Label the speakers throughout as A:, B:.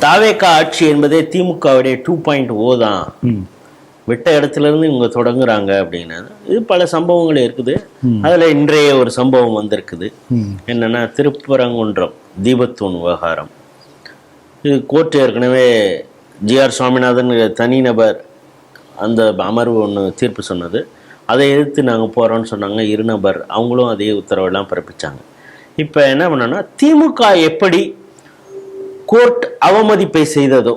A: தாவேகா ஆட்சி என்பதே திமுகவுடைய 2.0 தான். விட்ட இடத்துல இருந்து இவங்க தொடங்குறாங்க அப்படின்னு இது பல சம்பவங்கள் இருக்குது. அதுல இன்றைய ஒரு சம்பவம் வந்திருக்குது. என்னன்னா திருப்பரங்குன்றம் தீபத்தூண் விவகாரம். இது கோர்ட் ஏற்கனவே ஜிஆர் சுவாமிநாதன் தனிநபர் அந்த அமர்வு ஒன்று தீர்ப்பு சொன்னது. அதை எதிர்த்து நாங்கள் போகிறோன்னு சொன்னாங்க. இருநபர் அவங்களும் அதே உத்தரவெல்லாம் பிறப்பிச்சாங்க. இப்போ என்ன பண்ணோன்னா திமுக எப்படி கோர்ட் அவமதிப்பை செய்ததோ,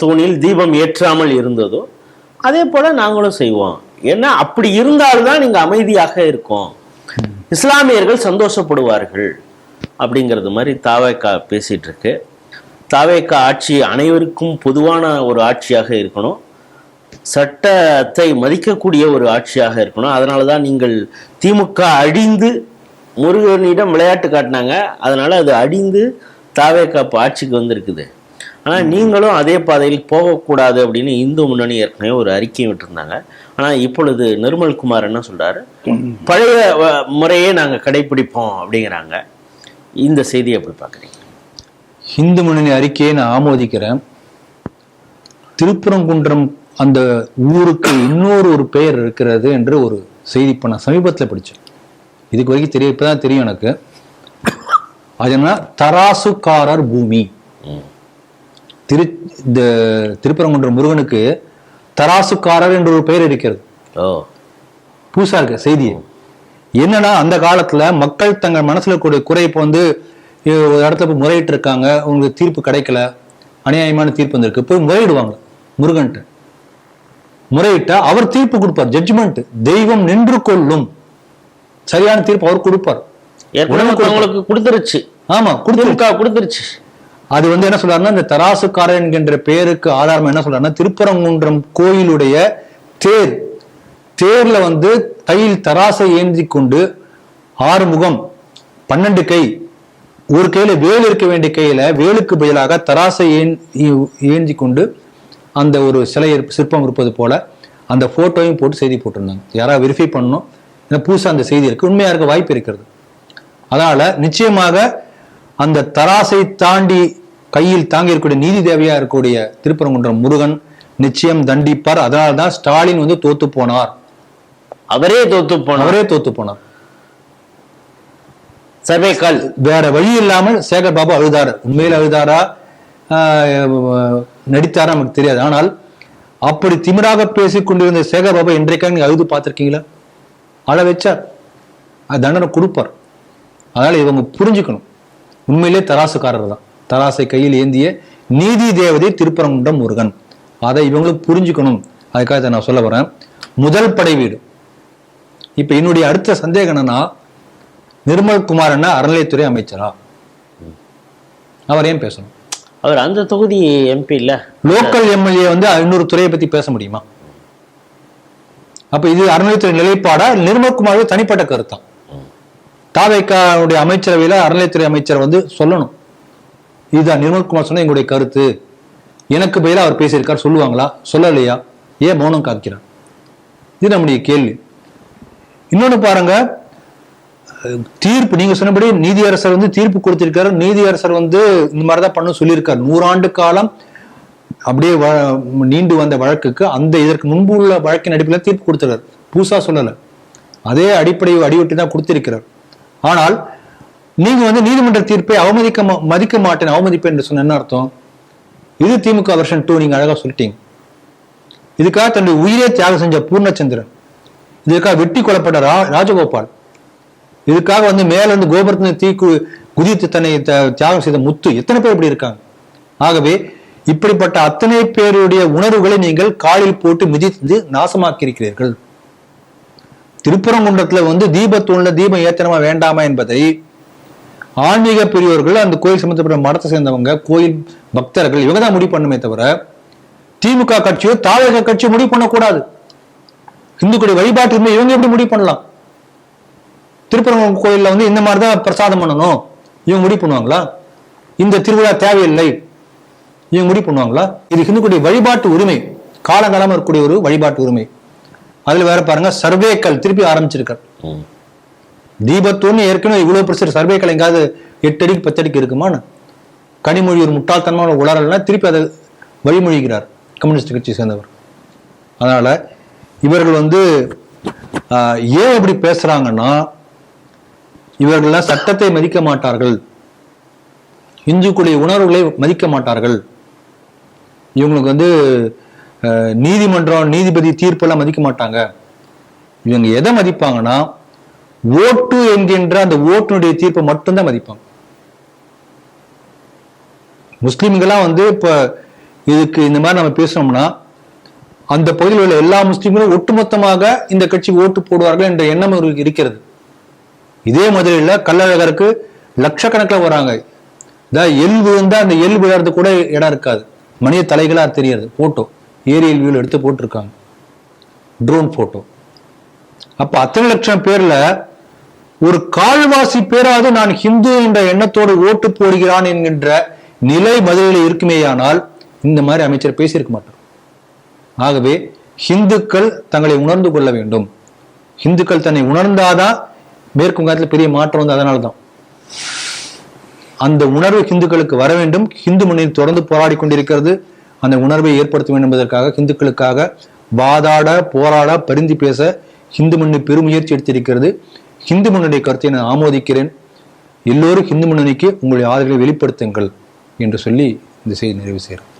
A: தூணில் தீபம் ஏற்றாமல் இருந்ததோ, அதே போல் நாங்களும் செய்வோம். ஏன்னா அப்படி இருந்தால்தான் நீங்கள் அமைதியாக இருக்கும், இஸ்லாமியர்கள் சந்தோஷப்படுவார்கள் அப்படிங்கிறது மாதிரி தாவேகா பேசிகிட்டு இருக்கு. தாவேகா ஆட்சி அனைவருக்கும் பொதுவான ஒரு ஆட்சியாக இருக்கணும், சட்டத்தை மதிக்கக்கூடிய ஒரு ஆட்சியாக இருக்கணும். அதனால தான் நீங்கள் திமுக அழிந்து முருகனிடம் விளையாட்டு காட்டினாங்க. அதனால் அது அழிந்து தாவேகா இப்போ ஆட்சிக்கு வந்திருக்குது. ஆனால் நீங்களும் அதே பாதையில் போகக்கூடாது அப்படின்னு இந்து முன்னணி ஏற்கனவே ஒரு அறிக்கையை விட்டுருந்தாங்க. ஆனால் இப்பொழுது நிர்மல்குமார் என்ன சொல்கிறாரு, பழைய முறையே நாங்கள் கடைப்பிடிப்போம் அப்படிங்கிறாங்க. இந்த செய்தியை எப்படி பார்க்குறீங்க?
B: இந்து முன்னணி அறிக்கையை நான் ஆமோதிக்கிறேன். திருப்பரங்குன்றம் அந்த ஊருக்கு இன்னொரு ஒரு பெயர் இருக்கிறது என்று ஒரு செய்தி இப்போ நான் சமீபத்தில் படித்தேன். இதுக்கு வரைக்கும் இப்போதான் தெரியும் எனக்கு. அது என்ன, தராசுக்காரர் பூமி. இந்த திருப்பரங்குன்றம் முருகனுக்கு தராசுக்காரர் என்ற ஒரு பெயர் இருக்கிறது. புதுசா இருக்க செய்தி. என்னன்னா அந்த காலத்துல மக்கள் தங்கள் மனசுல கூடிய குறை இப்போ வந்து ஒரு இடத்துல போய் முறையிட்டு இருக்காங்க, உங்களுக்கு தீர்ப்பு கிடைக்கல, அநியாயமான தீர்ப்பு வந்திருக்கு, போய் முறையிடுவாங்க முருகன்ட்டு. முறையிட்டா அவர் தீர்ப்பு கொடுப்பார், ஜட்ஜ்மெண்ட். தெய்வம் நின்று கொள்ளும், சரியான தீர்ப்பு அவர் கொடுப்பார்.
A: கொடுத்துருச்சு.
B: ஆமா, கொடுத்துருச்சு. அது வந்து என்ன சொல்றாருன்னா, இந்த தராசுக்காரன் என்கின்ற பெயருக்கு ஆதாரம் என்ன சொல்றாருன்னா, திருப்பரங்குன்றம் கோயிலுடைய தேர்ல வந்து கையில் தராசை ஏந்தி கொண்டு 6 முகம் 12 கை, ஒரு கையில வேல் இருக்க வேண்டிய கையில வேலுக்கு பதிலாக தராசை ஏந்தி கொண்டு அந்த ஒரு சிலை சிற்பம் இருப்பது போல அந்த போட்டோவையும் போட்டு செய்தி போட்டிருந்தாங்க. யாராவது வெரிஃபை பண்ணணும், புதுசா அந்த செய்தி இருக்கு, உண்மையா இருக்க வாய்ப்பு இருக்கிறது. அதனால நிச்சயமாக அந்த தராசை தாண்டி கையில் தாங்கி இருக்கக்கூடிய நீதி தேவையா இருக்கக்கூடிய திருப்பரங்குன்றம் முருகன் நிச்சயம் தண்டிப்பார். அதனால்தான் ஸ்டாலின் வந்து தோத்து போனார்.
A: அவரே தோத்து போனார்.
B: சர்வேக்கால் வேற வழி இல்லாமல் சேகர் பாபு அழுதாரு. உண்மையில அழுதாரா நடித்தாரா நமக்கு தெரியாது. ஆனால் அப்படி திமிராக பேசிக் கொண்டிருந்த சேகர் பாபு இன்றைக்காக நீங்க அழுது பார்த்திருக்கீங்களா? அழ வச்சார், தண்டனை கொடுப்பார். அதனால இவங்க புரிஞ்சுக்கணும், உண்மையிலே தராசுக்காரர் தான், தராசை கையில் ஏந்திய நீதி தேவதை திருப்பரங்குன்றம் முருகன். அதை இவங்களும் புரிஞ்சுக்கணும். அதுக்காக நான் சொல்ல வரேன். முதல் படை வீடு. இப்ப என்னுடைய அடுத்த சந்தேகம் என்னன்னா, நிர்மல்குமார் என்ன அறநிலையத்துறை அமைச்சரா? அவர் ஏன் பேசணும்?
A: அவர் அந்த தொகுதி எம்பி இல்ல,
B: லோக்கல் எம்எல்ஏ வந்து இன்னொரு துறையை பத்தி பேச முடியுமா? அப்ப இது அறநிலையத்துறை நிலைப்பாடா, நிர்மல்குமார் தனிப்பட்ட கருத்தா? தாவேகாவுடைய அமைச்சரவையில அறநிலையத்துறை அமைச்சர் வந்து சொல்லணும், இதுதான் நிர்மல்குமார் சொன்ன எங்களுடைய கருத்து, எனக்கு பதிலாக அவர் பேசியிருக்கார் சொல்லுவாங்களா? சொல்லலையா? ஏன் மௌனம் காக்கிறார்? இது நம்முடைய கேள்வி. இன்னொன்னு பாருங்க, தீர்ப்பு நீங்க சொன்னபடி நீதியரசர் வந்து தீர்ப்பு கொடுத்திருக்காரு. நீதியரசர் வந்து இந்த மாதிரிதான் பண்ண சொல்லியிருக்காரு. 100 ஆண்டு காலம் அப்படியே நீண்டு வந்த வழக்குக்கு அந்த இதற்கு முன்பு உள்ள வழக்கின் அடிப்படையில் தீர்ப்பு கொடுத்திருக்காரு. புதுசா சொல்லல, அதே அடிப்படை அடிவட்டி தான் கொடுத்திருக்கிறார். ஆனால் நீங்க வந்து நீதிமன்ற தீர்ப்பை மதிக்க மாட்டேன், அவமதிப்பேன் என்று சொன்ன என்ன அர்த்தம்? இது திமுக வெர்ஷன் 2. நீங்க அழகா சொல்லிட்டீங்க. இதுக்காக தன்னுடைய உயிரே தியாகம் செஞ்ச பூர்ணச்சந்திரன், இதுக்காக வெட்டி கொல்லப்பட்ட ராஜகோபால், இதுக்காக வந்து மேல இருந்து கோபுரத்தின் குதித்து தன்னை தியாகம் செய்த முத்து, எத்தனை பேர் இப்படி இருக்காங்க. ஆகவே இப்படிப்பட்ட அத்தனை பேருடைய உணர்வுகளை நீங்கள் காலில் போட்டு மிதித்து நாசமாக்கி இருக்கிறீர்கள். திருப்பரங்குன்றத்துல வந்து தீபத்தூண்ல தீபம் ஏத்தனமா வேண்டாமா என்பதை ஆன்மீக பெரியவர்கள், அந்த கோயில் சம்பந்தப்பட்ட மடத்தை சேர்ந்தவங்க, கோயில் பக்தர்கள், இவங்க தான் முடிவு பண்ணுமே தவிர திமுக கட்சியோ தாவேகா கட்சியோ முடிவு பண்ணக்கூடாது. இந்துக்களுடைய வழிபாட்டு இருந்தால் இவங்க எப்படி முடிவு பண்ணலாம்? திருப்பரங்குன்றம் கோயில்ல வந்து இந்த மாதிரிதான் பிரசாதம் பண்ணணும் இவங்க முடிவு பண்ணுவாங்களா? இந்த திருவிழா தேவையில்லை இவங்க முடிவு பண்ணுவாங்களா? இது இந்துக்களுடைய வழிபாட்டு உரிமை, காலங்காலமா இருக்கக்கூடிய ஒரு வழிபாட்டு உரிமை. அதுல வேற பாருங்க, சர்வேக்கள் திருப்பி ஆரம்பிச்சிருக்கார். தீபத்தூன்னு ஏற்கனவே இவ்வளவு பிரச்சனை, சர்வேக்கள் எங்காவது 8 அடிக்கு 10 அடிக்கு இருக்குமான்னு கனிமொழி ஒரு முட்டாள்தனமான உளறல்னா திருப்பி அதை வழிமொழிகிறார் கம்யூனிஸ்ட் கட்சியை சேர்ந்தவர். அதனால இவர்கள் வந்து ஏன் இப்படி பேசுறாங்கன்னா, இவர்கள்லாம் சட்டத்தை மதிக்க மாட்டார்கள், இந்துக்களுடைய உணர்வுகளை மதிக்க மாட்டார்கள், இவங்களுக்கு வந்து நீதிமன்றம் நீதிபதி தீர்ப்பெல்லாம் மதிக்க மாட்டாங்க. இவங்க எதை மதிப்பாங்கன்னா, ஓட்டு என்கின்ற அந்த ஓட்டுனுடைய தீர்ப்பை மட்டும்தான் மதிப்பாங்க. முஸ்லிம்கள்லாம் வந்து இப்ப இதுக்கு இந்த மாதிரி நம்ம பேசணும்னா, அந்த பகுதியில் உள்ள எல்லா முஸ்லிம்களும் ஒட்டுமொத்தமாக இந்த கட்சிக்கு ஓட்டு போடுவார்கள் என்ற எண்ணம் இருக்கிறது. இதே மதுரையில் கள்ளழகருக்கு லட்சக்கணக்கில் வராங்க. எல் விழுந்தா அந்த எல் விழறது கூட இடம் இருக்காது, மனித தலைகளா தெரியாது. போட்டோ ஏரியல் வியூல எடுத்து போட்டிருக்காங்க, ட்ரோன் போட்டோ. அப்ப அத்தனை லட்சம் பேர்ல ஒரு கால்வாசி பேராவது நான் ஹிந்து என்ற எண்ணத்தோடு ஓட்டு போடுகிறான் என்கின்ற நிலை மதுரையில் இருக்குமேயானால் இந்த மாதிரி அமைச்சர் பேசியிருக்க மாட்டார். ஆகவே ஹிந்துக்கள் தங்களை உணர்ந்து கொள்ள வேண்டும். ஹிந்துக்கள் தன்னை உணர்ந்தாதான் மேற்கு வங்கத்தில் பெரிய மாற்றம் வந்து. அதனால்தான் அந்த உணர்வு ஹிந்துக்களுக்கு வர வேண்டும். ஹிந்து முன்னணி தொடர்ந்து போராடி கொண்டிருக்கிறது. அந்த உணர்வை ஏற்படுத்த வேண்டும் என்பதற்காக, ஹிந்துக்களுக்காக வாதாட போராட பரிந்து பேச ஹிந்து முன்னணி பெருமுயற்சி எடுத்திருக்கிறது. ஹிந்து முன்னணி கருத்தை நான் ஆமோதிக்கிறேன். எல்லோரும் ஹிந்து முன்னணிக்கு உங்களுடைய ஆதரவை வெளிப்படுத்துங்கள் என்று சொல்லி இந்த செய்தி நிறைவு செய்கிறேன்.